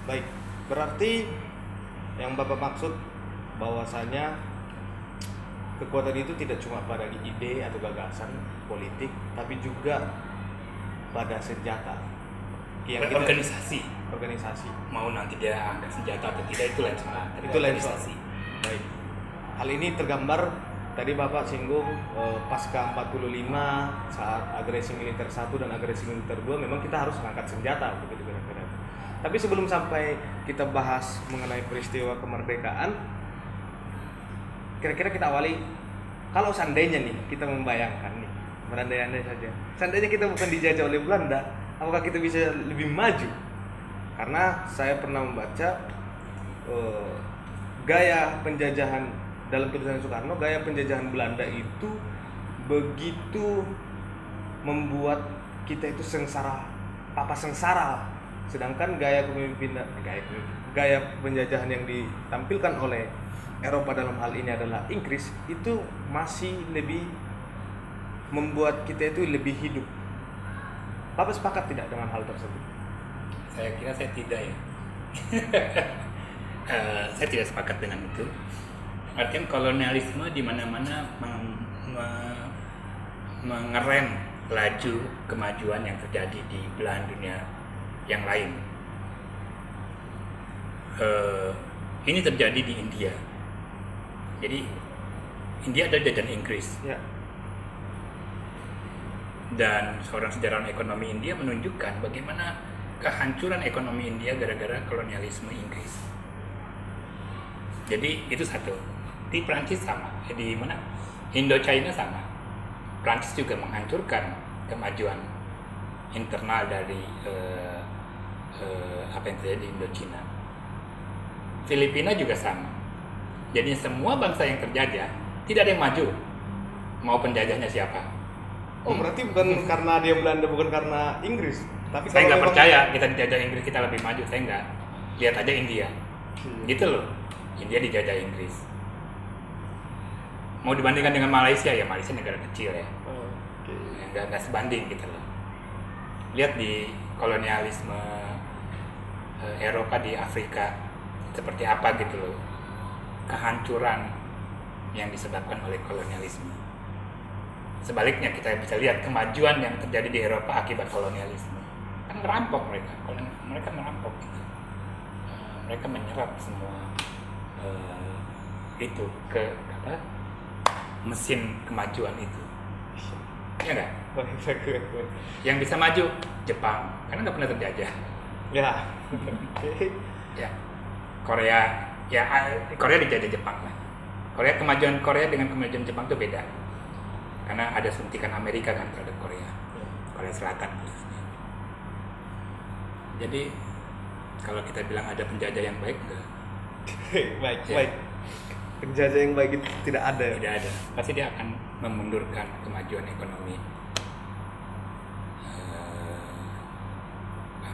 Baik, berarti yang Bapak maksud bahwasanya kekuatan itu tidak cuma pada ide atau gagasan politik, tapi juga pada senjata. Organisasi. Mau nanti dia angkat senjata atau tidak itu lain soal. Itu lain soal. Baik. Hal ini tergambar tadi Bapak singgung pasca 45 saat agresi militer 1 dan agresi militer 2 memang kita harus mengangkat senjata begitu kira-kira. Tapi sebelum sampai kita bahas mengenai peristiwa kemerdekaan, kira-kira kita awali kalau seandainya nih kita membayangkan nih, berandai-andai saja. Seandainya kita bukan dijajah oleh Belanda, apakah kita bisa lebih maju? Karena saya pernah membaca gaya penjajahan dalam tulisan Soekarno, gaya penjajahan Belanda itu begitu membuat kita itu sengsara, sedangkan gaya penjajahan yang ditampilkan oleh Eropa dalam hal ini adalah Inggris, itu masih lebih membuat kita itu lebih hidup. Bapak sepakat tidak dengan hal tersebut? Saya kira saya tidak ya. Saya tidak sepakat dengan itu. Artinya kolonialisme di mana-mana mengerem laju kemajuan yang terjadi di belahan dunia yang lain. Ini terjadi di India. Jadi India adalah jajahan Inggris. Ya. Dan seorang sejarawan ekonomi India menunjukkan bagaimana kehancuran ekonomi India gara-gara kolonialisme Inggris. Jadi itu satu. Di Prancis sama. Di mana? Indochina sama. Prancis juga menghancurkan kemajuan internal dari apa yang terjadi di Indochina. Filipina juga sama. Jadi semua bangsa yang terjajah tidak ada yang maju. Mau penjajahnya siapa? Oh, berarti bukan karena dia Belanda, bukan karena Inggris. Tapi saya nggak percaya kita dijajah Inggris kita lebih maju. Saya nggak. Lihat aja India. Gitu loh. India dijajah Inggris. Mau dibandingkan dengan Malaysia, ya Malaysia negara kecil ya. Nggak sebanding gitu loh. Lihat di kolonialisme Eropa di Afrika seperti apa gitu loh, kehancuran yang disebabkan oleh kolonialisme. Sebaliknya kita bisa lihat kemajuan yang terjadi di Eropa akibat kolonialisme. Kan merampok mereka merampok gitu. Mereka menyerap semua itu ke mesin kemajuan itu. Ya nggak? Yang bisa maju Jepang karena nggak pernah terjajah. Ya. Ya. Korea dijajah Jepang lah. Kemajuan Korea dengan kemajuan Jepang itu beda. Karena ada suntikan Amerika kan terhadap Korea. Korea Selatan khususnya. Jadi kalau kita bilang ada penjajah yang baik enggak? Baik. Penjajah yang baik itu tidak ada. Tidak ada. Pasti dia akan memundurkan kemajuan ekonomi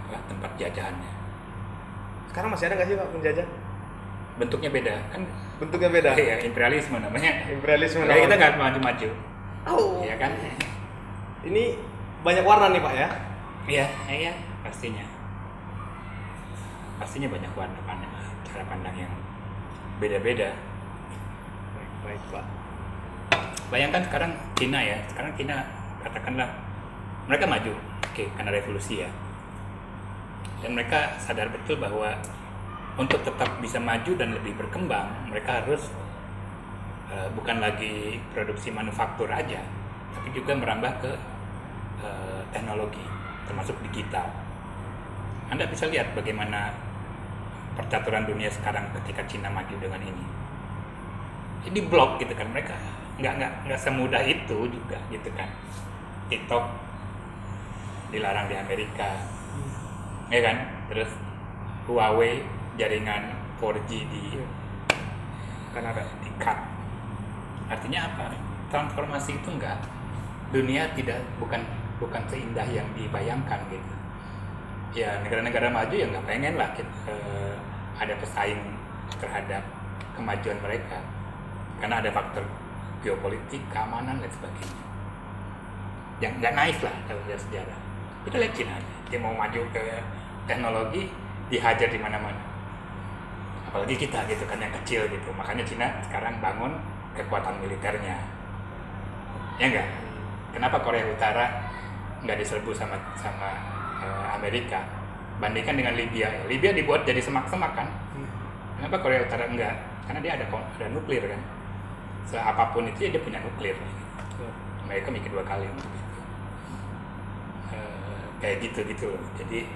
tempat jajahannya. Sekarang masih ada nggak sih Pak penjajah? Bentuknya beda kan? Bentuknya beda. Iya, imperialisme namanya. Imperialisme. Kayak kita nggak maju-maju. Oh. Iya kan? Ini banyak warna nih Pak ya? Iya, pastinya. Pastinya banyak warna cara pandang yang beda-beda. Baik Pak. Bayangkan sekarang Cina ya. Sekarang Cina katakanlah mereka maju, karena revolusi ya. Dan mereka sadar betul bahwa untuk tetap bisa maju dan lebih berkembang, mereka harus bukan lagi produksi manufaktur aja, tapi juga merambah ke teknologi, termasuk digital. Anda bisa lihat bagaimana percaturan dunia sekarang ketika Cina maju dengan ini. Jadi blok gitu kan, mereka nggak semudah itu juga gitu kan. TikTok dilarang di Amerika, ya kan? Terus Huawei jaringan 4G akan ada. Di-cut. Artinya apa? Transformasi itu enggak, dunia bukan seindah yang dibayangkan gitu. Ya negara-negara maju ya nggak pengen lah ada pesaing terhadap kemajuan mereka, karena ada faktor geopolitik, keamanan dan sebagainya. Yang nggak naif lah kalau lihat sejarah. Kita lihat Cina, dia mau maju ke teknologi dihajar di mana-mana. Apalagi kita gitu kan yang kecil gitu. Makanya Cina sekarang bangun kekuatan militernya. Ya enggak? Kenapa Korea Utara nggak diserbu sama Amerika? Bandingkan dengan Libya. Libya dibuat jadi semak-semak kan? Kenapa Korea Utara enggak? Karena dia ada nuklir kan. Apapun itu ya dia punya nuklir. Amerika mikir 2 kali untuk itu. Kayak gitu loh. Jadi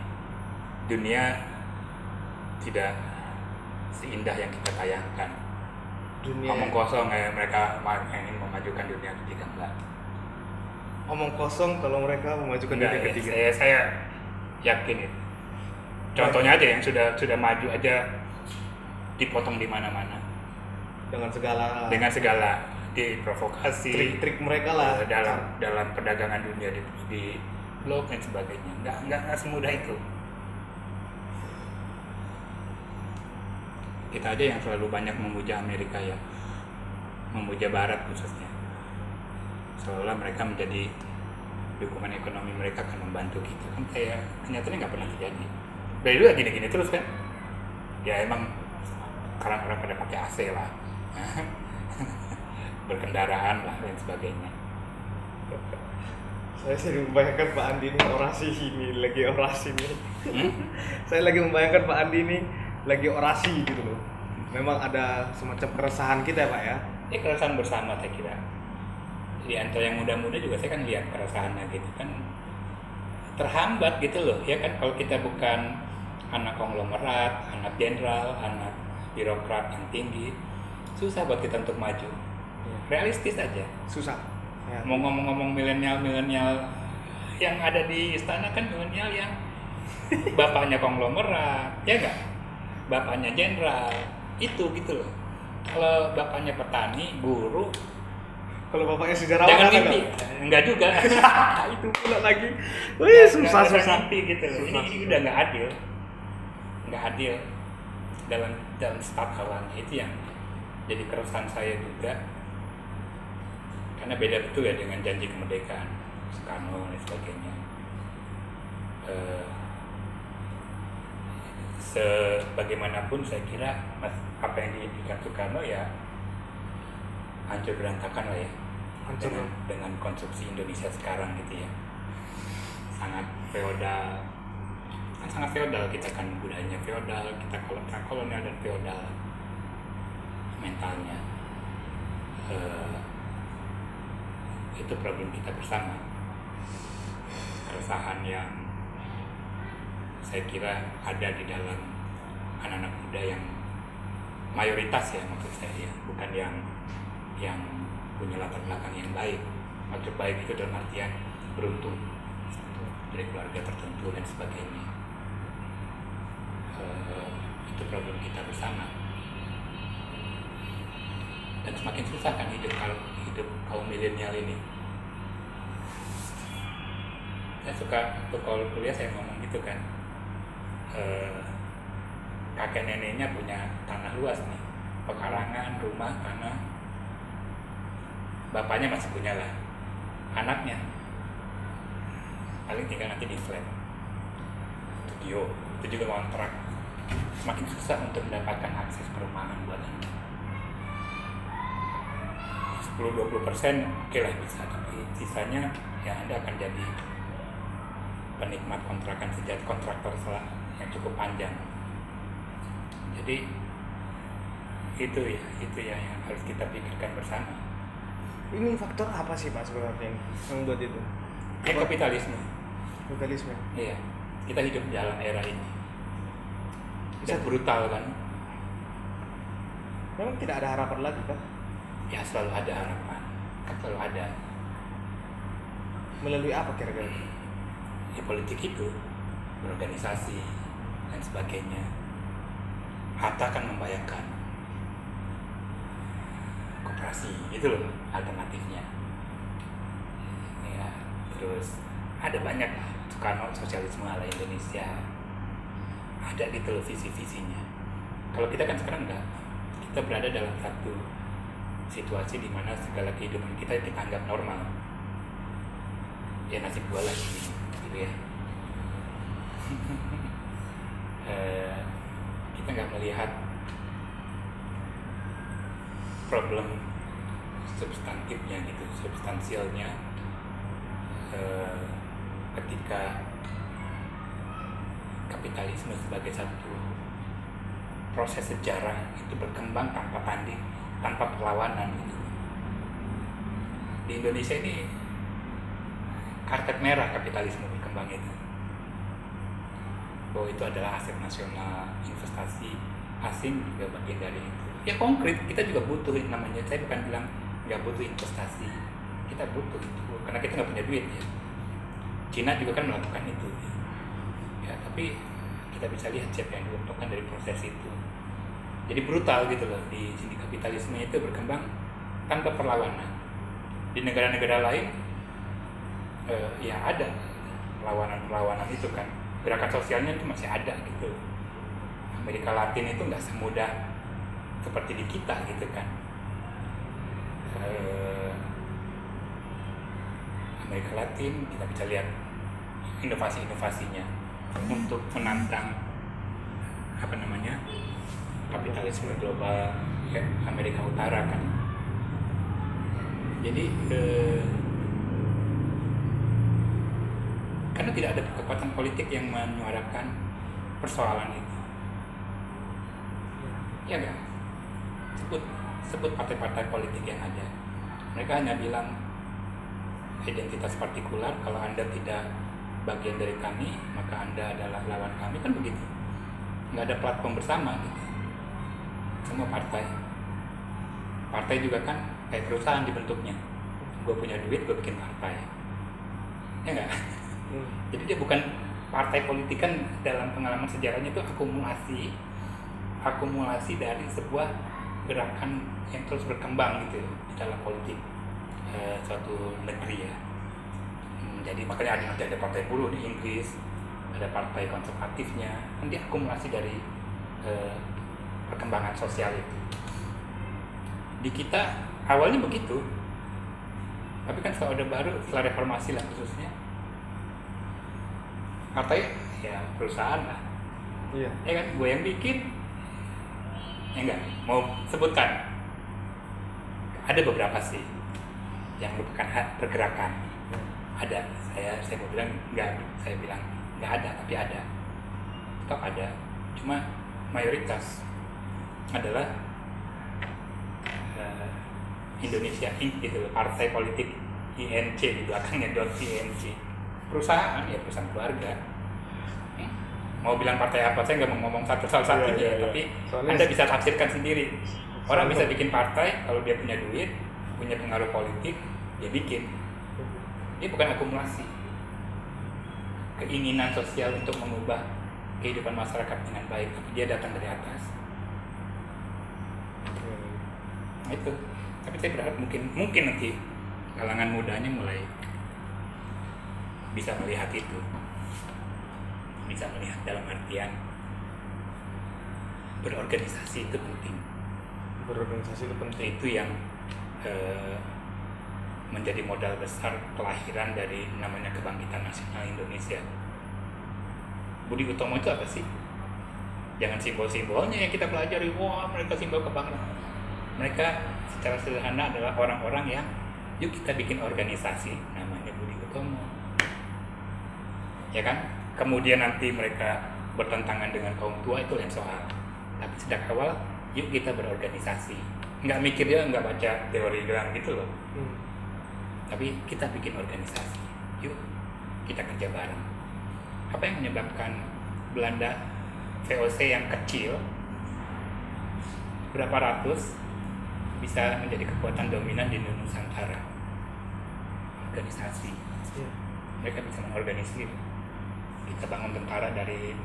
dunia tidak seindah yang kita tayangkan. Omong kosong mereka ingin memajukan dunia ketiga, enggak. Omong kosong kalau mereka memajukan dunia ketiga. Saya yakin itu. Contohnya aja yang sudah maju aja dipotong di mana-mana. Dengan segala diprovokasi. Trik-trik mereka lah dalam perdagangan dunia di blok dan sebagainya. Enggak semudah itu. Kita aja yang selalu banyak memuja Amerika ya, memuja Barat khususnya, seolah mereka menjadi dukungan ekonomi mereka akan membantu kita, kan kayak kenyataannya nggak pernah terjadi. Dari dulu gini-gini terus kan, ya emang sekarang orang pada pakai AC lah, berkendaraan lah dan sebagainya. Saya sering membayangkan Pak Andi ini lagi orasi nih. Saya lagi membayangkan Pak Andi ini lagi orasi gitu loh. Memang ada semacam keresahan kita ya Pak ya. Ini keresahan bersama saya kira. Di antara yang muda-muda juga saya kan lihat keresahannya gitu kan. Terhambat gitu loh. Ya kan kalau kita bukan anak konglomerat, anak jenderal, anak birokrat yang tinggi, susah buat kita untuk maju. Realistis aja. Susah. Ya. Mau ngomong-ngomong milenial yang ada di istana kan milenial yang bapaknya konglomerat, ya enggak? Bapaknya jenderal, itu gitu loh. Kalau bapaknya petani, guru, kalau bapaknya sejarawan jangan mimpi, enggak juga. Itu pula lagi. Wih, susah. Mimpi gitu loh. Ini udah nggak adil dalam start awalnya. Itu yang jadi keresahan saya juga, karena beda betul ya dengan janji kemerdekaan Soekarno dan sebagainya. Sebagaimanapun saya kira apa yang diinginkan Soekarno ya hancur berantakan lah ya, dengan konsumsi Indonesia sekarang gitu ya, sangat feodal kita kan, budayanya feodal, kita kolonial dan feodal mentalnya. Itu problem kita bersama, keresahan yang saya kira ada di dalam anak-anak muda yang mayoritas ya, maksud saya ya, bukan yang punya latar belakang yang baik. Maksud baik itu dalam artian beruntung dari keluarga tertentu dan sebagainya. Itu problem kita bersama, dan semakin susah kan hidup kaum milenial ini. Saya suka kalau kuliah saya ngomong gitu kan, kakek neneknya punya tanah luas nih, pekarangan, rumah, tanah, bapaknya masih punya lah, anaknya paling tinggal nanti di flat, studio, itu juga kontrak. Semakin susah untuk mendapatkan akses perumahan buat anda. 10-20% oke lah bisa, tapi sisanya ya anda akan jadi penikmat kontraktor yang cukup panjang. Jadi itu ya yang harus kita pikirkan bersama. Ini faktor apa sih Pak sebenarnya yang buat itu? Kapitalisme. Iya, kita hidup dalam era ini. Bisa brutal kan? Memang tidak ada harapan lagi kan? Ya selalu ada harapan, kan selalu ada. Melalui apa kira-kira? Ya politik itu, berorganisasi dan sebagainya. Hatta kan membayangkan kooperasi, itu loh alternatifnya. Ya, terus ada banyak lah, Soekarno sosialisme ala Indonesia, ada di televisi visinya. Kalau kita kan sekarang enggak, kita berada dalam satu situasi di mana segala kehidupan kita anggap normal. Ya nasib gua lagi gitu ya. Kita nggak melihat problem substantifnya gitu, substansialnya ketika kapitalisme sebagai satu proses sejarah itu berkembang tanpa tanding, tanpa perlawanan gitu. Di Indonesia ini karpet merah kapitalisme berkembang itu, bahwa itu adalah aset nasional, investasi asing juga bagian dari itu. Ya konkret, kita juga butuh namanya. Saya bukan bilang nggak butuh investasi, kita butuh itu karena kita nggak punya duit ya. Cina juga kan melakukan itu ya, tapi kita bisa lihat siapa yang diuntungkan dari proses itu. Jadi brutal gitu loh, di sini kapitalisme itu berkembang tanpa perlawanan. Di negara-negara lain ya ada perlawanan itu kan, gerakan sosialnya itu masih ada gitu. Amerika Latin itu nggak semudah seperti di kita gitu kan. Amerika Latin kita bisa lihat inovasi-inovasinya untuk menantang kapitalisme global ya, Amerika Utara kan. Jadi karena tidak ada kekuatan politik yang menyuarakan persoalan itu, ya enggak? Sebut partai-partai politik yang ada, mereka hanya bilang identitas partikular, kalau Anda tidak bagian dari kami maka Anda adalah lawan kami, kan begitu. Nggak ada platform bersama gitu. Semua partai juga kan kayak perusahaan dibentuknya, gue punya duit gue bikin partai, ya enggak? Jadi dia bukan partai politik, kan dalam pengalaman sejarahnya itu akumulasi dari sebuah gerakan yang terus berkembang gitu di dalam politik suatu negeri ya. Jadi makanya ada partai buruh di Inggris, ada partai konservatifnya, kan dia akumulasi dari perkembangan sosial itu. Di kita awalnya begitu, tapi kan setelah Orde Baru, setelah reformasi lah khususnya, partai ya perusahaan lah, ya kan, gue yang bikin, ya enggak, mau sebutkan, ada beberapa sih yang merupakan pergerakan, ada, saya mau bilang enggak, saya bilang enggak ada, tapi ada, tetap ada, cuma mayoritas adalah Indonesia Inc gitu, partai politik INC di belakangnya .inc, perusahaan ya, perusahaan keluarga. Mau bilang partai apa, saya nggak mau ngomong satu-satunya, tapi soalnya Anda bisa tafsirkan sendiri. Orang bisa bikin partai kalau dia punya duit, punya pengaruh politik, dia bikin. Ini bukan akumulasi keinginan sosial untuk mengubah kehidupan masyarakat dengan baik, tapi dia datang dari atas. Nah, itu. Tapi saya berharap mungkin nanti kalangan mudanya mulai bisa melihat itu, bisa melihat dalam artian berorganisasi itu penting. Berorganisasi itu penting. Itu yang menjadi modal besar kelahiran dari namanya Kebangkitan Nasional Indonesia. Budi Utomo itu apa sih? Jangan simbol-simbolnya yang kita pelajari, wah mereka simbol kebangkitan. Mereka secara sederhana adalah orang-orang yang yuk kita bikin organisasi namanya Budi Utomo, ya kan? Kemudian nanti mereka bertentangan dengan kaum tua, itu lain soal, tapi sejak awal yuk kita berorganisasi, nggak mikir dia, nggak baca teori gerak gitu loh, tapi kita bikin organisasi, yuk kita kerja bareng. Apa yang menyebabkan Belanda VOC yang kecil berapa ratus bisa menjadi kekuatan dominan di Nusantara? Organisasi. Mereka bisa mengorganisir. Kita bangun tentara dari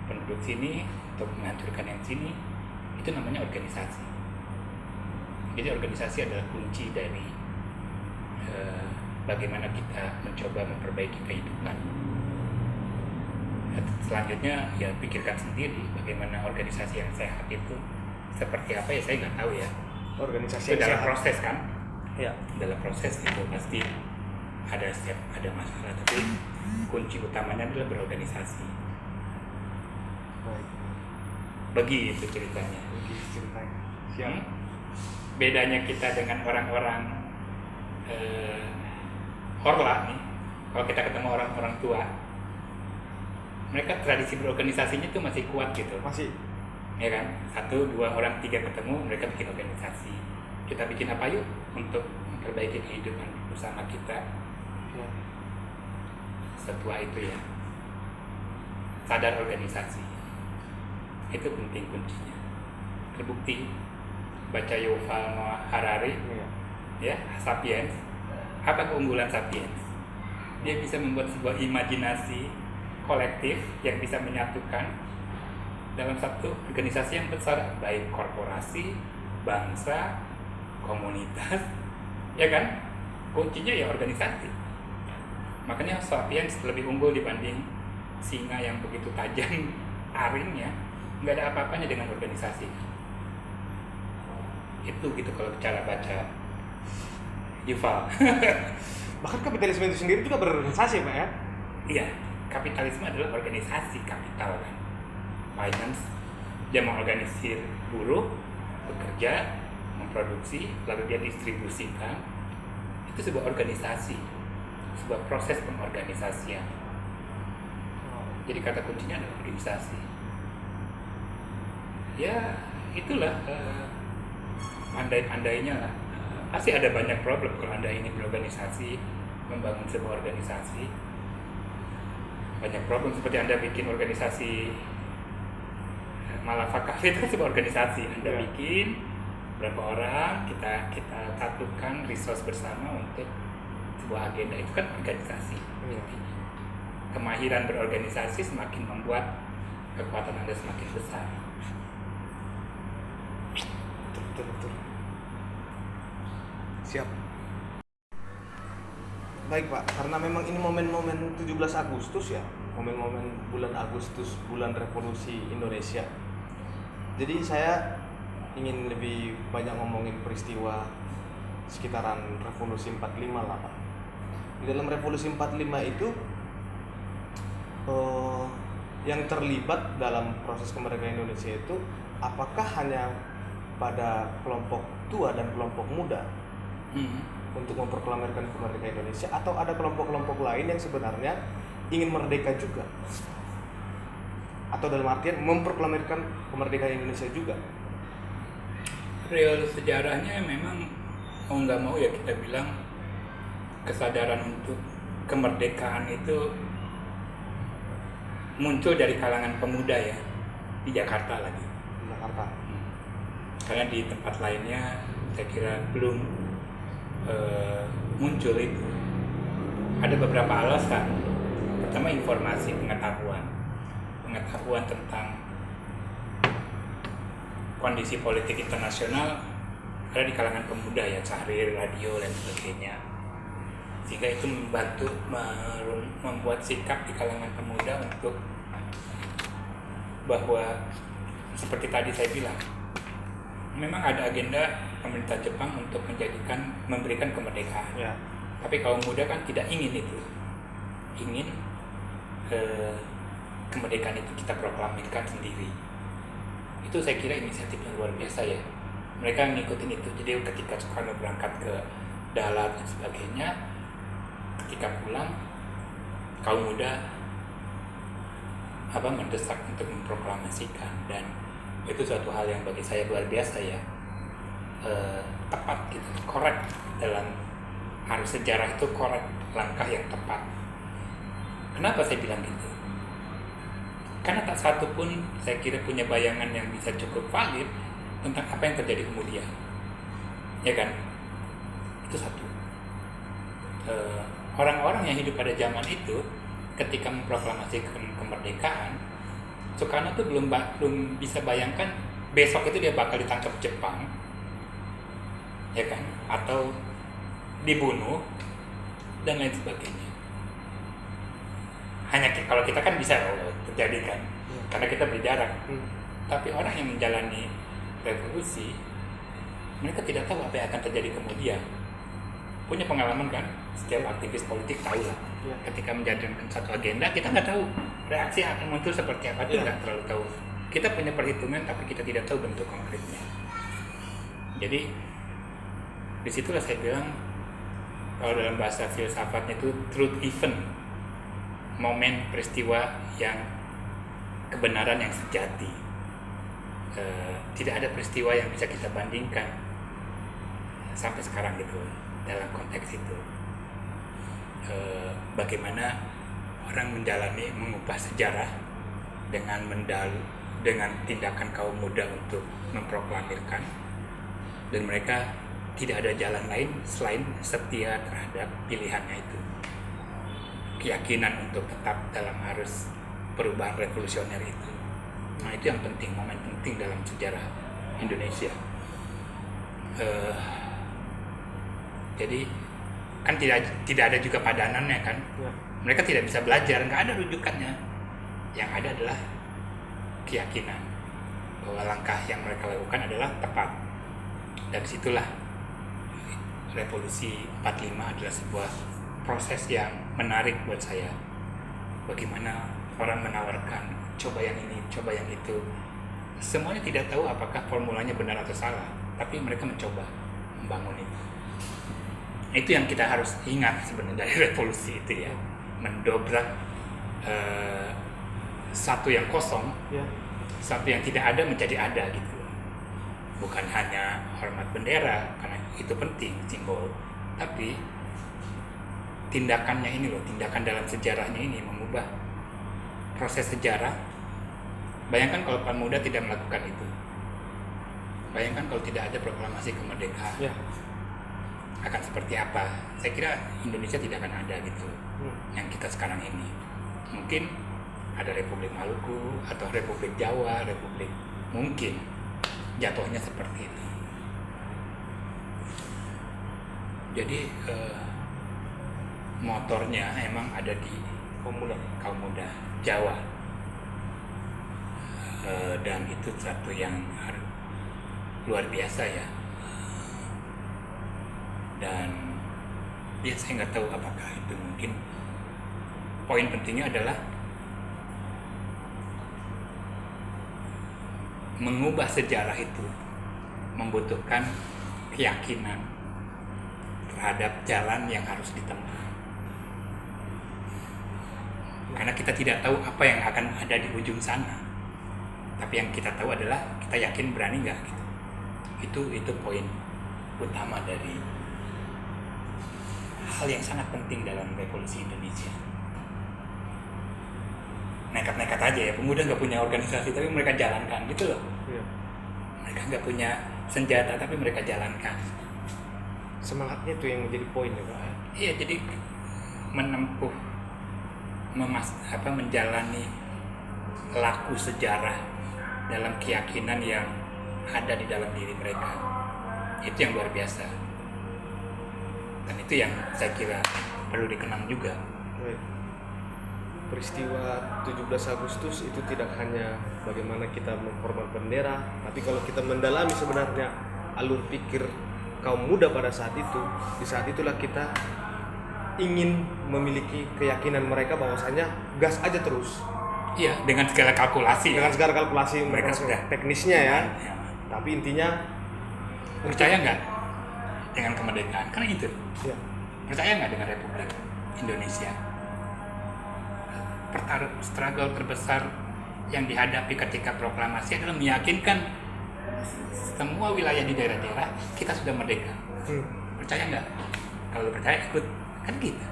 penduduk sini untuk menghancurkan yang sini, itu namanya organisasi. Jadi organisasi adalah kunci dari bagaimana kita mencoba memperbaiki kehidupan. Selanjutnya ya pikirkan sendiri bagaimana organisasi yang sehat itu seperti apa, ya saya nggak tahu ya. Organisasi Itu yang dalam sehat. proses kan, Ya. dalam proses itu pasti ada masalah, tapi kunci utamanya adalah berorganisasi. Baik. Begitu ceritanya. Begitu ceritanya. Siap. Bedanya kita dengan orang-orang horla nih, kalau kita ketemu orang-orang tua, mereka tradisi berorganisasinya tuh masih kuat gitu, Masih. ya kan? 1, 2, orang 3 ketemu, mereka bikin organisasi. Kita bikin apa yuk untuk memperbaiki kehidupan bersama kita. Ya. Setua itu ya, sadar organisasi itu penting kuncinya. Terbukti baca Yuval Noah Harari Iya. ya, Sapiens. Apa keunggulan Sapiens? Dia bisa membuat sebuah imajinasi kolektif yang bisa menyatukan dalam satu organisasi yang besar, baik korporasi, bangsa, komunitas, ya kan? Kuncinya ya organisasi. Makanya Sapiens lebih unggul dibanding singa yang begitu tajam taringnya. Nggak ada apa-apanya dengan organisasi. Itu gitu kalau cara baca Yuval. Bahkan kapitalisme itu sendiri juga berorganisasi, Pak ya. Iya, kapitalisme adalah organisasi kapital kan. Finance, dia mengorganisir buruh, bekerja, memproduksi, lalu dia distribusikan. Itu sebuah organisasi, sebuah proses pengorganisasian. Jadi kata kuncinya adalah organisasi. Ya, itulah pandai-pandainya lah. Pasti ada banyak problem kalau Anda ingin berorganisasi, membangun sebuah organisasi. Banyak problem seperti Anda bikin organisasi Malafak Cafe itu sebuah organisasi. Anda Ya. bikin berapa orang, kita satukan resource bersama untuk sebuah agenda, itu kan organisasi. Iya. Kemahiran berorganisasi semakin membuat kekuatan Anda semakin besar. Betul. Siap. Baik Pak, karena memang ini momen-momen 17 Agustus ya, momen-momen bulan Agustus, bulan revolusi Indonesia. Jadi saya ingin lebih banyak ngomongin peristiwa sekitaran revolusi 45 lah Pak. Di dalam revolusi 45 itu yang terlibat dalam proses kemerdekaan Indonesia itu apakah hanya pada kelompok tua dan kelompok muda untuk memproklamirkan kemerdekaan Indonesia, atau ada kelompok-kelompok lain yang sebenarnya ingin merdeka juga, atau dalam artian memproklamirkan kemerdekaan Indonesia juga? Real sejarahnya memang mau nggak mau ya kita bilang kesadaran untuk kemerdekaan itu muncul dari kalangan pemuda ya, di Jakarta lagi. Di Jakarta. Karena di tempat lainnya saya kira belum muncul itu. Ada beberapa alasan. Pertama, informasi, pengetahuan tentang kondisi politik internasional ada di kalangan pemuda ya, Tahrir, radio dan sebagainya. Sehingga itu membantu membuat sikap di kalangan pemuda untuk bahwa seperti tadi saya bilang, memang ada agenda pemerintah Jepang untuk memberikan kemerdekaan. Ya. Tapi kaum muda kan tidak ingin itu. Ingin kemerdekaan itu kita proklamirkan sendiri. Itu saya kira inisiatif yang luar biasa ya. Mereka ngikutin itu. Jadi ketika Soekarno berangkat ke Dalat dan sebagainya, ketika pulang kaum muda mendesak untuk memproklamasikan, dan itu suatu hal yang bagi saya luar biasa ya. Tepat gitu, korek dalam arus sejarah itu, korek langkah yang tepat. Kenapa saya bilang gitu? Karena tak satu pun saya kira punya bayangan yang bisa cukup valid tentang apa yang terjadi kemudian, ya kan? Itu satu. Orang-orang yang hidup pada zaman itu ketika memproklamasikan kemerdekaan, Soekarno tuh belum bisa bayangkan besok itu dia bakal ditangkap Jepang, ya kan, atau dibunuh dan lain sebagainya. Hanya kalau kita kan bisa terjadi kan, karena kita berjarak. Tapi orang yang menjalani revolusi, mereka tidak tahu apa yang akan terjadi kemudian. Punya pengalaman kan, setiap aktivis politik tahu lah. Ketika menjalankan satu agenda, kita nggak tahu reaksi yang akan muncul seperti apa, itu nggak terlalu tahu. Kita punya perhitungan, tapi kita tidak tahu bentuk konkretnya. Jadi disitulah saya bilang, kalau dalam bahasa filsafatnya itu truth event, momen peristiwa yang kebenaran yang sejati. Tidak ada peristiwa yang bisa kita bandingkan sampai sekarang gitu dalam konteks itu. Bagaimana orang mengubah sejarah dengan tindakan kaum muda untuk memproklamirkan, dan mereka tidak ada jalan lain selain setia terhadap pilihannya itu, keyakinan untuk tetap dalam arus perubahan revolusioner itu. Nah, itu yang penting, momen penting dalam sejarah Indonesia. Jadi kan tidak ada juga padanannya kan. Mereka tidak bisa belajar, nggak ada rujukannya. Yang ada adalah keyakinan bahwa langkah yang mereka lakukan adalah tepat. Dan disitulah revolusi 45 adalah sebuah proses yang menarik buat saya. Bagaimana orang menawarkan coba yang ini, coba yang itu. Semuanya tidak tahu apakah formulanya benar atau salah, tapi mereka mencoba membangun itu. Itu yang kita harus ingat sebenarnya dari revolusi itu ya. Mendobrak satu yang kosong, satu yang tidak ada menjadi ada gitu. Bukan hanya hormat bendera, karena itu penting, simbol. Tapi tindakannya ini loh, tindakan dalam sejarahnya ini mengubah proses sejarah. Bayangkan kalau Pemuda tidak melakukan itu. Bayangkan kalau tidak ada proklamasi kemerdekaan. Akan seperti apa? Saya kira Indonesia tidak akan ada gitu. Yang kita sekarang ini. Mungkin ada Republik Maluku atau Republik Jawa, mungkin jatuhnya seperti itu. Jadi motornya emang ada di kaum muda Jawa, dan itu satu yang luar biasa ya. Dan ya saya nggak tahu apakah itu mungkin poin pentingnya adalah mengubah sejarah itu membutuhkan keyakinan terhadap jalan yang harus ditempuh. Karena kita tidak tahu apa yang akan ada di ujung sana. Tapi yang kita tahu adalah kita yakin berani nggak gitu. Itu poin utama dari hal yang sangat penting dalam revolusi Indonesia. Nekat-nekat aja ya, pemuda nggak punya organisasi tapi mereka jalankan gitu loh. Mereka nggak punya senjata tapi mereka jalankan. Semangatnya itu yang menjadi poin ya Pak. Iya, jadi menempuh, menjalani laku sejarah dalam keyakinan yang ada di dalam diri mereka. Itu yang luar biasa. Dan itu yang saya kira perlu dikenang juga. Peristiwa 17 Agustus itu tidak hanya bagaimana kita menghormat bendera, tapi kalau kita mendalami sebenarnya alur pikir kaum muda pada saat itu, di saat itulah kita ingin memiliki keyakinan mereka bahwasanya gas aja terus. Iya, dengan segala kalkulasi. Dengan segala kalkulasi mereka sudah teknisnya ya. Tapi intinya percaya nggak dengan kemerdekaan? Karena itu. Ya. Percaya nggak dengan Republik Indonesia? Struggle terbesar yang dihadapi ketika proklamasi adalah meyakinkan semua wilayah di daerah-daerah kita sudah merdeka. Percaya nggak? Kalau percaya ikut, kan gitu.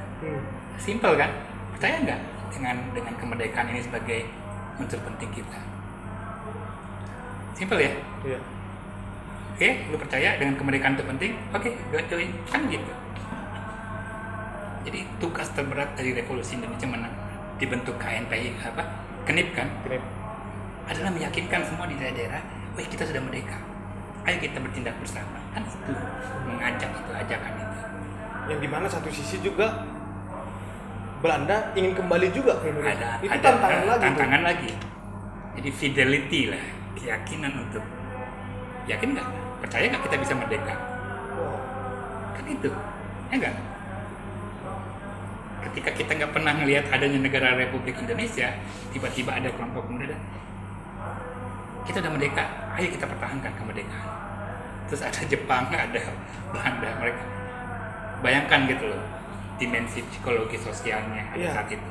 Simple kan? Percaya nggak dengan kemerdekaan ini sebagai unsur penting kita? Simple ya? Iya. Oke, lu percaya dengan kemerdekaan itu penting? Oke, gue join. Kan gitu. Jadi tugas terberat dari revolusi Indonesia dibentuk KNPI KNIP kan? KNIP. Adalah meyakinkan semua di daerah-daerah, kita sudah merdeka. ayo kita bertindak bersama. Kan itu mengajak, itu ajakan itu. Yang dimana satu sisi juga Belanda ingin kembali juga ke Indonesia. Itu Ada tantangan lagi. Jadi fidelity lah, keyakinan untuk yakin nggak, percaya nggak kita bisa merdeka? Wow. Kan itu, ya nggak? Ketika kita nggak pernah melihat adanya negara Republik Indonesia, tiba-tiba ada kelompok muda, kita udah merdeka, ayo kita pertahankan kemerdekaan. Terus ada Jepang, ada Belanda, mereka bayangkan gitu loh dimensi psikologi sosialnya pada saat itu.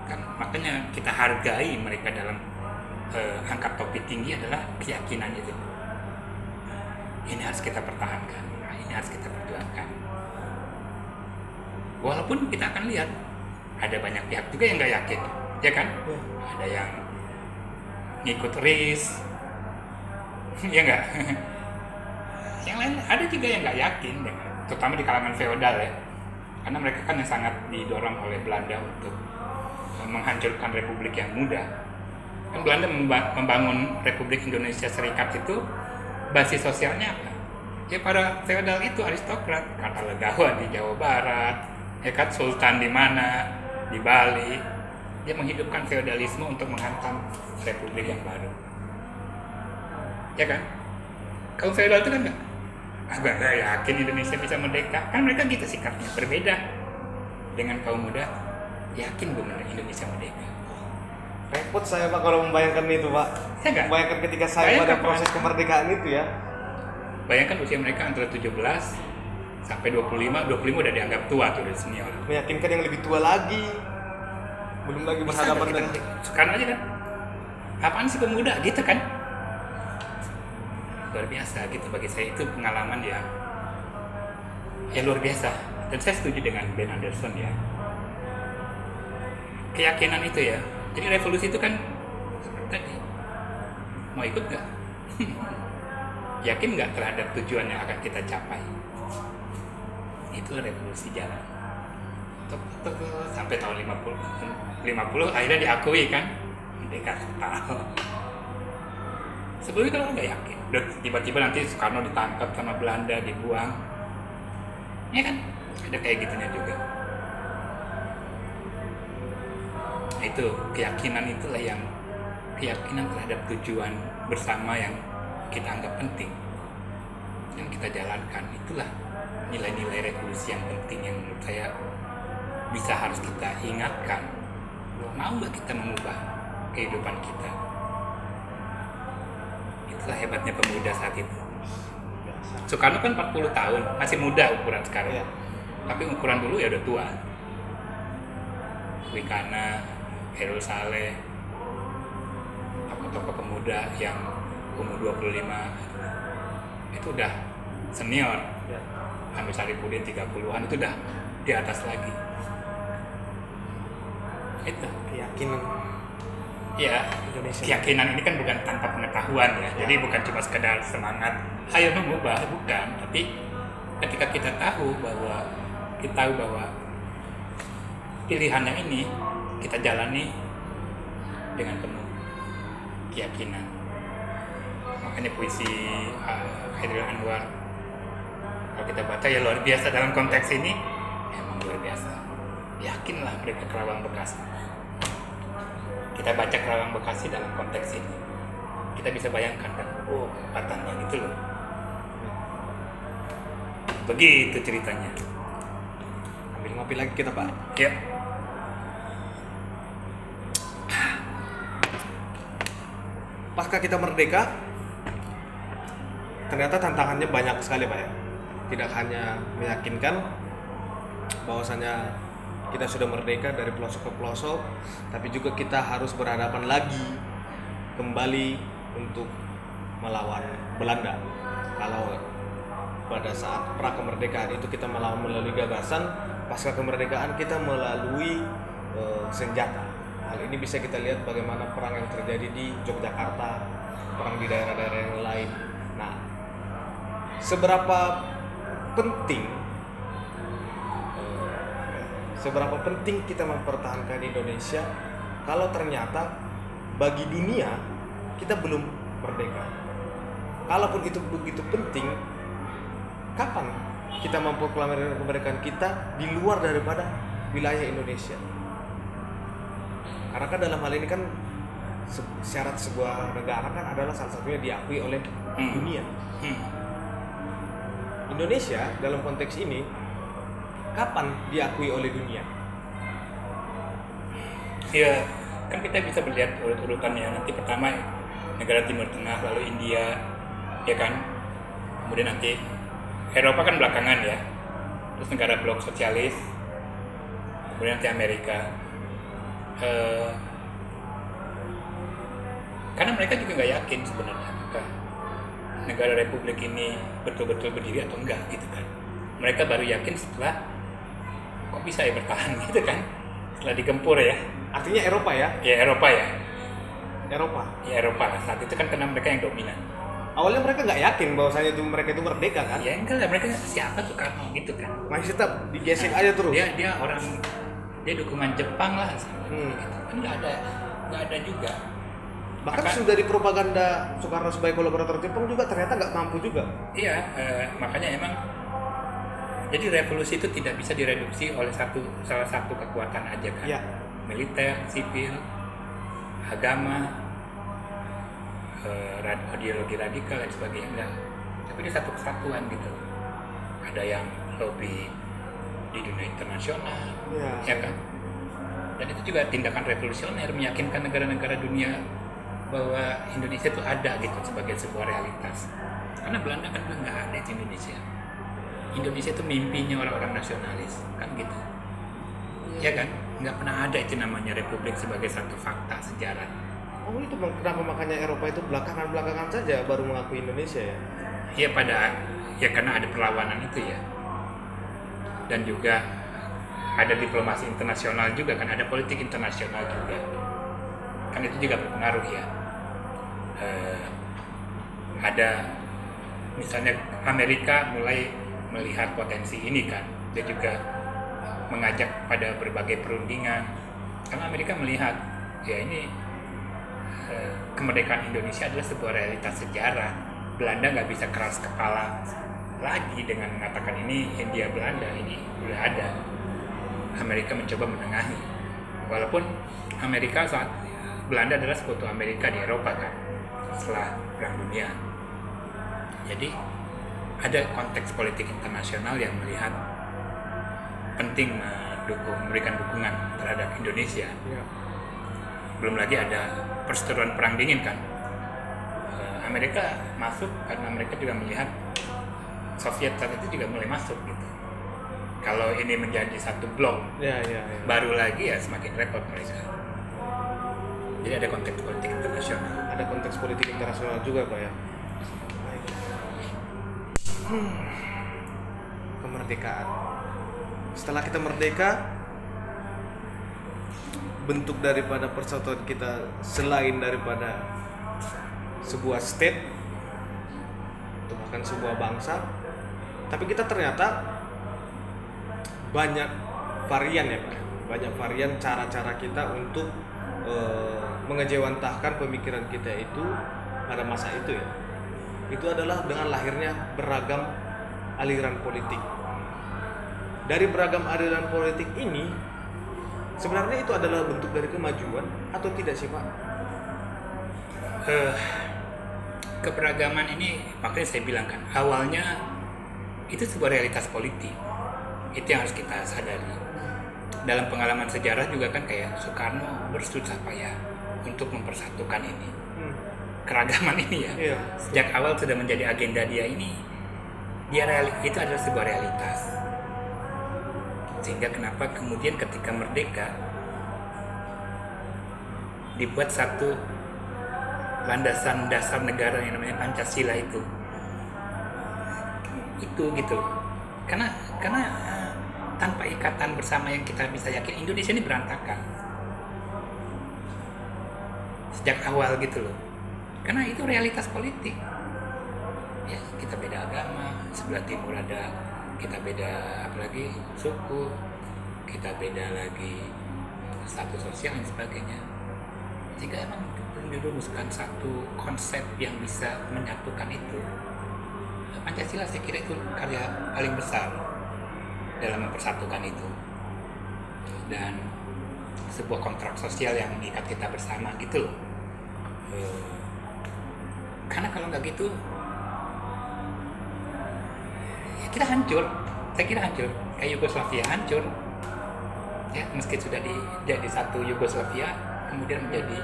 Kan makanya kita hargai mereka dalam angkat topi tinggi adalah keyakinan itu. Ini harus kita pertahankan, ini harus kita perjuangkan. Walaupun kita akan lihat ada banyak pihak juga yang nggak yakin, ya kan? Ada yang ngikut risk, ya nggak? Yang lain ada juga yang nggak yakin, terutama di kalangan feodal ya, karena mereka kan yang sangat didorong oleh Belanda untuk menghancurkan Republik yang muda. Kan Belanda membangun Republik Indonesia Serikat itu basis sosialnya apa? Ya para feodal itu, aristokrat, Kartalegawa di Jawa Barat, ya kan, Sultan di mana, di Bali. Dia menghidupkan feodalisme untuk menghantam Republik yang baru. Ya kan? Kaum feodal itu kan nggak yakin Indonesia bisa merdeka. Kan mereka gitu sikapnya, berbeda dengan kaum muda. Yakin gue Indonesia merdeka. Repot saya Pak kalau membayangkan itu Pak. Ya, membayangkan ketika saya pada proses kemerdekaan itu ya. Bayangkan usia mereka antara 17 sampai 25 udah dianggap tua tuh, udah senior. Meyakinkan yang lebih tua lagi. Belum lagi berhadapan dengan sekarang aja kan. Apaan sih pemuda gitu kan? Luar biasa gitu, bagi saya itu pengalaman ya luar biasa. Dan saya setuju dengan Ben Anderson ya. Keyakinan itu ya. Jadi revolusi itu kan tadi mau ikut nggak? Yakin nggak terhadap tujuan yang akan kita capai? Itu revolusi jalan. Sampai tahun 50 akhirnya diakui kan merdeka total. Sebelumnya kan nggak yakin. Udah tiba-tiba nanti Soekarno ditangkap sama Belanda, dibuang. Ya kan? Ada kayak gitunya juga. Itu keyakinan itulah yang keyakinan terhadap tujuan bersama yang kita anggap penting, yang kita jalankan. Itulah nilai-nilai revolusi yang penting yang menurut saya bisa harus kita ingatkan. Mau nggak kita mengubah kehidupan kita? Itulah hebatnya pemuda saat itu. Soekarno kan 40 tahun, masih muda ukuran sekarang. Ya. Tapi ukuran dulu ya udah tua. Wikana, Herul Saleh, tokoh-tokoh pemuda yang umur 25 itu udah senior. Ya. Amir Saripudin 30-an itu udah di atas lagi. Itu keyakinan. Ya, Indonesia. keyakinan ini kan bukan tanpa pengetahuan ya. Jadi bukan cuma sekedar semangat ayo mengubah, bukan. Tapi ketika kita tahu bahwa pilihan yang ini kita jalani dengan penuh keyakinan. Makanya puisi Khairil Anwar kalau kita baca ya luar biasa dalam konteks ini, emang luar biasa. Yakinlah mereka Kerawang Bekasi. Kita baca Kerawang Bekasi dalam konteks ini, kita bisa bayangkan kan, kekuatannya gitu loh. Begitu ceritanya. Ambil ngopi lagi kita Pak. Ya. Pasca kita merdeka, ternyata tantangannya banyak sekali Pak ya. Tidak hanya meyakinkan bahwasanya kita sudah merdeka dari pelosok ke pelosok, tapi juga kita harus berhadapan lagi kembali untuk melawan Belanda. Kalau pada saat pra kemerdekaan itu kita melawan melalui gagasan, pasca kemerdekaan kita melalui senjata. Hal ini bisa kita lihat bagaimana perang yang terjadi di Yogyakarta, perang di daerah-daerah yang lain. Nah, seberapa penting kita mempertahankan Indonesia kalau ternyata bagi dunia kita belum merdeka. kalaupun itu begitu penting, kapan kita memproklamasikan kemerdekaan kita di luar daripada wilayah Indonesia? Karena kan dalam hal ini kan syarat sebuah negara kan adalah salah satunya diakui oleh dunia. Indonesia dalam konteks ini kapan diakui oleh dunia? Ya, kan kita bisa melihat urut-urutannya. Nanti pertama negara Timur Tengah, lalu India, ya kan. Kemudian nanti Eropa kan belakangan ya. Terus negara blok sosialis. Kemudian nanti Amerika. Karena mereka juga nggak yakin sebenarnya apakah negara Republik ini betul-betul berdiri atau enggak gitu kan. Mereka baru yakin setelah kok bisa ya bertahan gitu kan, setelah digempur ya. Artinya Eropa ya? Ya Eropa ya. Eropa. Ya Eropa lah, saat itu kan karena mereka yang dominan. Awalnya mereka nggak yakin bahwasanya itu mereka itu merdeka kan? Ya enggak lah, mereka siapa tuh Karno gitu kan. Masih tetap digesek aja terus. Dia orang, dia dukungan Jepang lah gitu. Kan nggak ada juga. Bahkan sudah di propaganda Soekarno sebagai kolaborator Jepang juga ternyata nggak mampu juga. Iya, makanya emang jadi revolusi itu tidak bisa direduksi oleh salah satu kekuatan aja kan. Ya. Militer, sipil, agama, ideologi radikal dan sebagainya enggak. Tapi dia satu kesatuan gitu. Ada yang lobby di dunia internasional, ya kan. Dan itu juga tindakan revolusioner, meyakinkan negara-negara dunia bahwa Indonesia itu ada gitu sebagai sebuah realitas. Karena Belanda kan bilang nggak ada itu Indonesia. Indonesia itu mimpinya orang-orang nasionalis, kan gitu. Ya kan, nggak pernah ada itu namanya republik sebagai satu fakta sejarah. Oh itu kenapa makanya Eropa itu belakangan saja baru mengakui Indonesia ya? Iya karena ada perlawanan itu ya. Dan juga ada diplomasi internasional juga kan, ada politik internasional juga. Kan itu juga berpengaruh ya. Ada misalnya Amerika mulai melihat potensi ini kan, dia juga mengajak pada berbagai perundingan karena Amerika melihat ya ini kemerdekaan Indonesia adalah sebuah realitas sejarah. Belanda nggak bisa keras kepala lagi dengan mengatakan ini Hindia Belanda, ini udah ada. Amerika mencoba menengahi, walaupun Amerika saat Belanda adalah sekutu Amerika di Eropa kan setelah Perang Dunia. Jadi ada konteks politik internasional yang melihat penting memberikan dukungan terhadap Indonesia. Ya. Belum lagi ada perseteruan perang dingin kan. Amerika masuk karena mereka juga melihat Soviet saat itu juga mulai masuk gitu. Kalau ini menjadi satu blok, baru lagi ya semakin repot mereka. Jadi ada konteks politik internasional. Ada konteks politik internasional juga Pak ya. Kemerdekaan. Setelah kita merdeka, bentuk daripada persatuan kita selain daripada sebuah state atau bahkan sebuah bangsa, tapi kita ternyata banyak varian ya Pak. Banyak varian cara-cara kita untuk mengejawantahkan pemikiran kita itu pada masa itu ya. Itu adalah dengan lahirnya beragam aliran politik. Dari beragam aliran politik ini sebenarnya itu adalah bentuk dari kemajuan atau tidak sih Pak? Keberagaman ini makanya saya bilang kan awalnya itu sebuah realitas politik. Itu yang harus kita sadari. Dalam pengalaman sejarah juga kan kayak Soekarno bersusah payah untuk mempersatukan ini. Keragaman ini ya. Iya. Sejak awal sudah menjadi agenda dia ini. Itu adalah sebuah realitas. Sehingga kenapa kemudian ketika merdeka dibuat satu landasan dasar negara yang namanya Pancasila itu gitu. Karena tanpa ikatan bersama yang kita bisa yakin Indonesia ini berantakan sejak awal gitu loh. Karena itu realitas politik. Ya, kita beda agama, sebelah timur ada, kita beda apalagi suku, kita beda lagi status sosial dan sebagainya. Jika emang dirumuskan satu konsep yang bisa menyatukan itu, Pancasila saya kira itu karya paling besar dalam mempersatukan itu, dan sebuah kontrak sosial yang mengikat kita bersama gitu loh. Karena kalau nggak gitu ya kita hancur. Saya kira hancur, kayak Yugoslavia hancur ya, meski sudah jadi satu Yugoslavia kemudian menjadi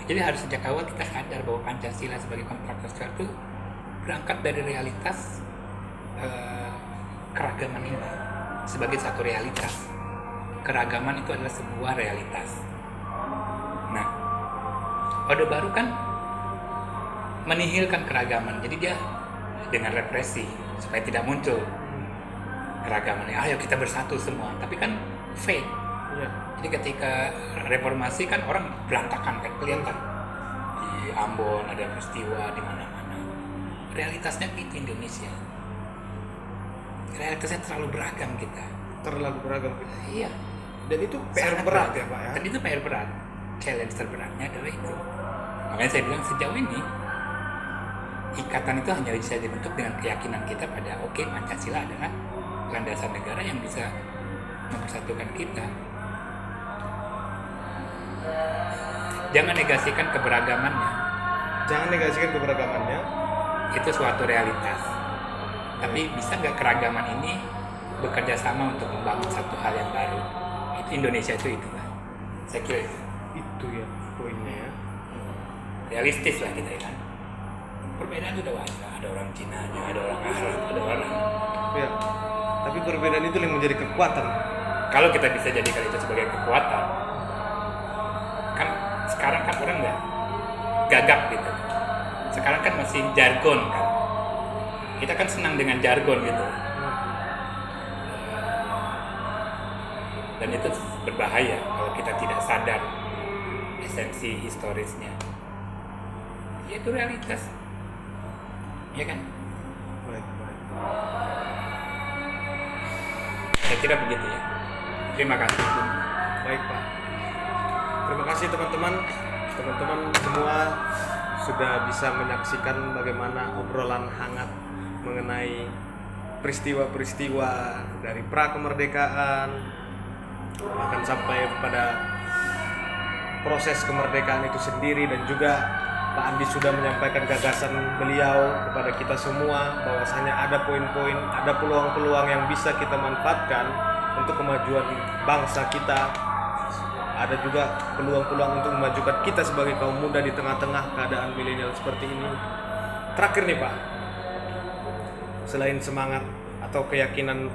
jadi harus sejak awal kita sadar bahwa Pancasila sebagai kontrak sosial itu berangkat dari realitas keragaman ini sebagai satu realitas. Keragaman itu adalah sebuah realitas. Nah, Orde Baru kan menihilkan keragaman, jadi dia dengan represi supaya tidak muncul keragaman. Ayo kita bersatu semua, tapi kan fake. Ya. Jadi ketika reformasi kan orang berantakan kan, kelihatan di Ambon ada peristiwa di mana-mana. Realitasnya gitu Indonesia. Realitasnya terlalu beragam kita. Terlalu beragam. Iya. Dan itu PR Sangat berat beragam. ya Pak ya. Dan itu PR berat. Challenge terberatnya adalah itu. Makanya saya bilang sejauh ini ikatan itu hanya bisa dibentuk dengan keyakinan kita pada Pancasila adalah landasan negara yang bisa mempersatukan kita. Jangan negasikan keberagamannya. Jangan negasikan keberagamannya. Itu suatu realitas. Tapi bisa nggak keragaman ini bekerja sama untuk membangun satu hal yang baru? Itu Indonesia itu lah. Saya kira Itu ya poinnya ya. realistis lah kita ya kan. Perbedaan itu udah wajar. Ada orang Cina, ada orang Arab, ada orang. Ya. Tapi perbedaan itu yang menjadi kekuatan. Kalau kita bisa jadikan itu sebagai kekuatan, kan sekarang kan orang nggak gagap gitu. Sekarang kan masih jargon kan. Kita kan senang dengan jargon gitu. Dan itu berbahaya kalau kita tidak sadar esensi historisnya. Ya itu realitas. Ya kan? Baik. Saya kira begitu ya. Terima kasih. Baik Pak. Terima kasih teman-teman semua sudah bisa menyaksikan bagaimana obrolan hangat mengenai peristiwa-peristiwa dari pra kemerdekaan bahkan sampai pada proses kemerdekaan itu sendiri, dan juga Pak Andi sudah menyampaikan gagasan beliau kepada kita semua bahwasanya ada poin-poin, ada peluang-peluang yang bisa kita manfaatkan untuk kemajuan bangsa kita. Ada juga peluang-peluang untuk memajukan kita sebagai kaum muda di tengah-tengah keadaan milenial seperti ini. Terakhir nih Pak, selain semangat atau keyakinan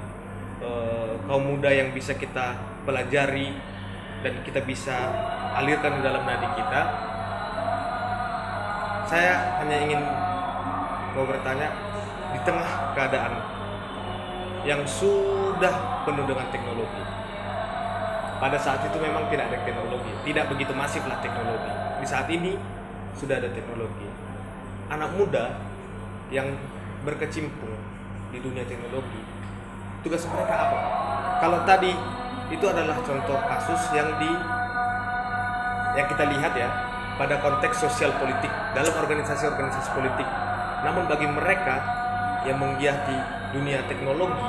kaum muda yang bisa kita pelajari dan kita bisa alirkan di dalam nadi kita, saya hanya ingin mau bertanya, di tengah keadaan yang sudah penuh dengan teknologi, pada saat itu memang tidak ada teknologi, tidak begitu masif lah teknologi. Di saat ini sudah ada teknologi. Anak muda yang berkecimpung di dunia teknologi, tugas mereka apa? Kalau tadi itu adalah contoh kasus yang kita lihat ya pada konteks sosial politik dalam organisasi-organisasi politik. Namun bagi mereka yang menggiati dunia teknologi,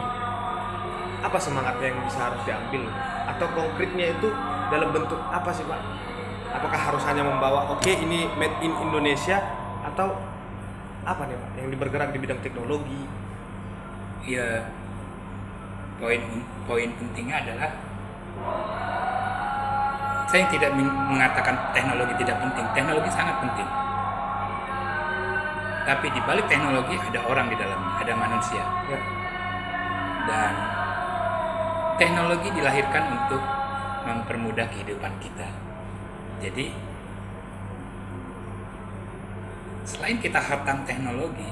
apa semangatnya yang bisa harus diambil? Atau konkretnya itu dalam bentuk apa sih Pak? Apakah harus hanya membawa ini made in Indonesia, atau apa nih Pak yang bergerak di bidang teknologi? Ya, poin pentingnya adalah saya tidak mengatakan teknologi tidak penting. Teknologi sangat penting. Tapi di balik teknologi ada orang di dalamnya, ada manusia. Ya. Dan teknologi dilahirkan untuk mempermudah kehidupan kita. Jadi selain kita hatam teknologi,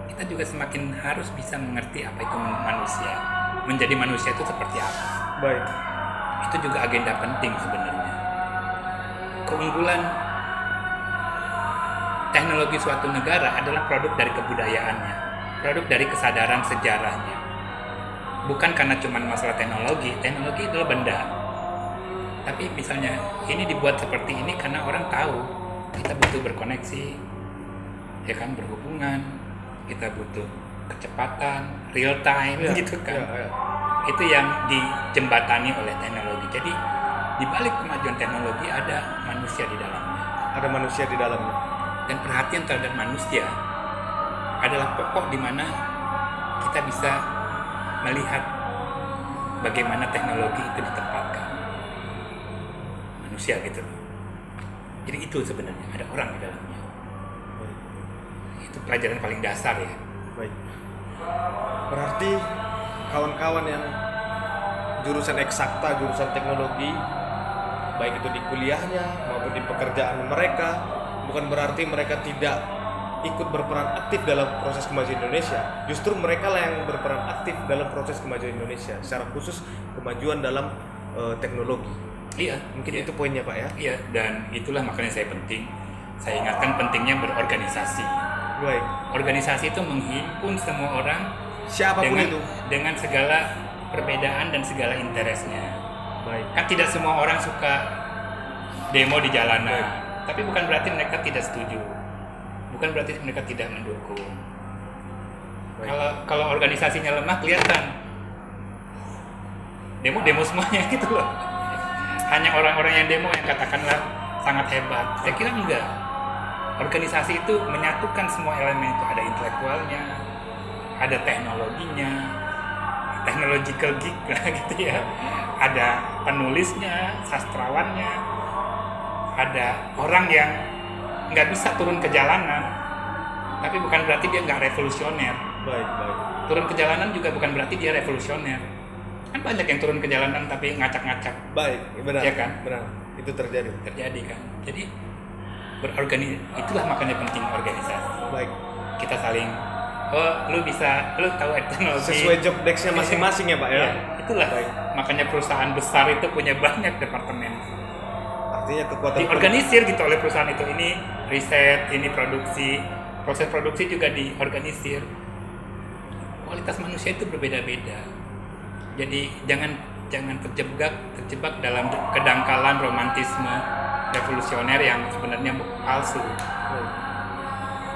kita juga semakin harus bisa mengerti apa itu manusia. Menjadi manusia itu seperti apa. Baik. Itu juga agenda penting sebenarnya. Keunggulan teknologi suatu negara adalah produk dari kebudayaannya, produk dari kesadaran sejarahnya. Bukan karena cuma masalah teknologi adalah benda. Tapi misalnya ini dibuat seperti ini karena orang tahu kita butuh berkoneksi, ya kan, berhubungan, kita butuh kecepatan, real time, gitu kan. Itu yang dijembatani oleh teknologi. Jadi di balik kemajuan teknologi ada manusia di dalamnya. Ada manusia di dalamnya. Dan perhatian terhadap manusia adalah pokok di mana kita bisa melihat bagaimana teknologi itu ditempatkan. Manusia gitu loh. Jadi itu sebenarnya ada orang di dalamnya. Itu pelajaran paling dasar ya. Baik. Berarti kawan-kawan yang jurusan eksakta, jurusan teknologi, baik itu di kuliahnya maupun di pekerjaan mereka, bukan berarti mereka tidak ikut berperan aktif dalam proses kemajuan Indonesia. Justru mereka lah yang berperan aktif dalam proses kemajuan Indonesia, secara khusus kemajuan dalam teknologi. Iya, Mungkin itu poinnya Pak ya. Iya, dan itulah makanya saya ingatkan pentingnya berorganisasi. Baik. Organisasi itu menghimpun semua orang Siapapun dengan, itu. dengan segala perbedaan dan segala interestnya. Baik. Kan tidak semua orang suka demo di jalanan, tapi bukan berarti mereka tidak setuju, bukan berarti mereka tidak mendukung. Kalau organisasinya lemah kelihatan demo semuanya gitu loh. Hanya orang-orang yang demo yang katakanlah sangat hebat. Saya kira enggak. Organisasi itu menyatukan semua elemen itu. Ada intelektualnya, ada teknologinya, technological geek lah gitu ya. Ada penulisnya, sastrawannya, ada orang yang nggak bisa turun ke jalanan, tapi bukan berarti dia nggak revolusioner. Baik. Turun ke jalanan juga bukan berarti dia revolusioner. Kan banyak yang turun ke jalanan tapi ngacak-ngacak. Baik, benar. Ya kan? Benar. Itu terjadi kan. Jadi itulah makanya penting organisasi. Baik. Kita saling, lu tahu teknologi Sesuai job desk-nya masing-masing ya Pak ya. Ya, itulah. Baik. Makanya perusahaan besar itu punya banyak departemen. Artinya kekuatan Diorganisir gitu oleh perusahaan itu. Ini riset, ini produksi, proses produksi juga diorganisir. Kualitas manusia itu berbeda-beda. Jadi jangan terjebak dalam kedangkalan romantisme revolusioner yang sebenarnya palsu.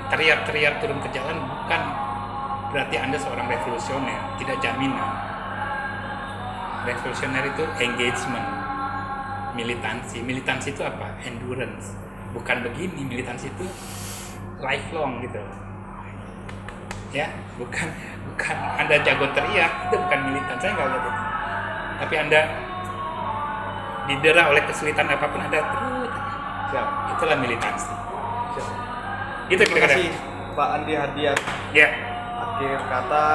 Teriak-teriak turun ke jalan bukan berarti Anda seorang revolusioner, tidak jaminan. Revolusioner itu engagement, militansi itu apa? Endurance. Bukan begini, militansi itu lifelong gitu. Ya, bukan Anda jago teriak, itu bukan militan. Saya nggak lihat itu. Tapi Anda didera oleh kesulitan apapun, Anda terus. Siap. Itulah militansi. Siap. Itu Terima kira-kira. kasih Pak Andi Hadiat. Ya. Akhir kata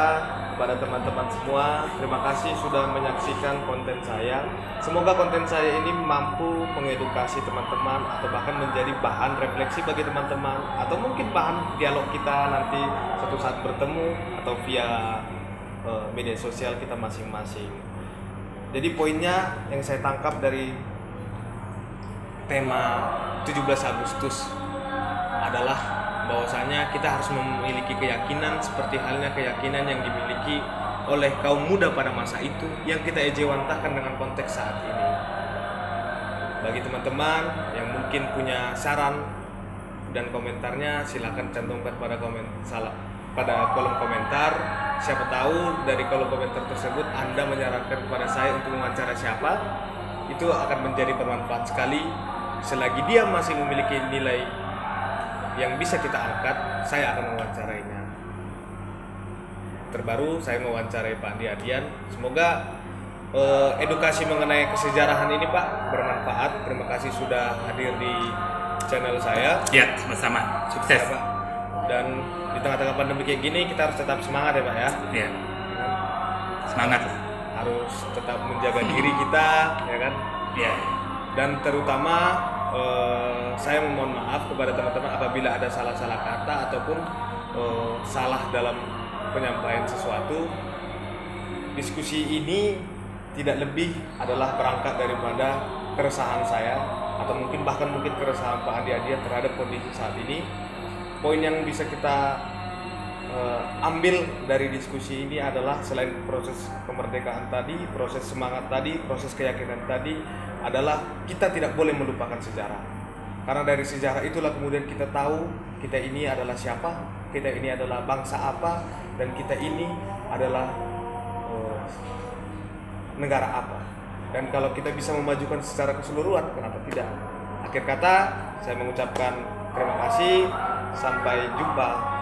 kepada teman-teman semua, terima kasih sudah menyaksikan konten saya. Semoga konten saya ini mampu mengedukasi teman-teman atau bahkan menjadi bahan refleksi bagi teman-teman, atau mungkin bahan dialog kita nanti suatu saat bertemu atau via media sosial kita masing-masing. Jadi poinnya yang saya tangkap dari tema 17 Agustus adalah bahwasanya kita harus memiliki keyakinan seperti halnya keyakinan yang dimiliki oleh kaum muda pada masa itu yang kita ejewantahkan dengan konteks saat ini. Bagi teman-teman yang mungkin punya saran dan komentarnya, silakan cantumkan pada kolom komentar. Siapa tahu dari kolom komentar tersebut Anda menyarankan kepada saya untuk mewawancara siapa, itu akan menjadi bermanfaat sekali. Selagi dia masih memiliki nilai yang bisa kita angkat, saya akan mewawancarainya. Terbaru saya mewawancarai Pak Andi Hadian. Semoga edukasi mengenai kesejarahan ini Pak bermanfaat. Terima kasih sudah hadir di channel saya. Ya, sama-sama. Sukses. Ya, Pak. Dan di tengah-tengah pandemi kayak gini kita harus tetap semangat ya Pak ya. Ya. Semangat. Harus tetap menjaga diri kita, ya kan? Ya. Dan terutama saya memohon maaf kepada teman-teman apabila ada salah-salah kata ataupun salah dalam penyampaian sesuatu. Diskusi ini tidak lebih adalah berangkat daripada keresahan saya atau mungkin keresahan Pak Andi Hadian terhadap kondisi saat ini. Poin yang bisa kita ambil dari diskusi ini adalah selain proses kemerdekaan tadi, proses semangat tadi, proses keyakinan tadi, adalah kita tidak boleh melupakan sejarah. Karena dari sejarah itulah kemudian kita tahu kita ini adalah siapa, kita ini adalah bangsa apa, dan kita ini adalah negara apa. Dan kalau kita bisa memajukan secara keseluruhan, kenapa tidak? Akhir kata, saya mengucapkan terima kasih. Sampai jumpa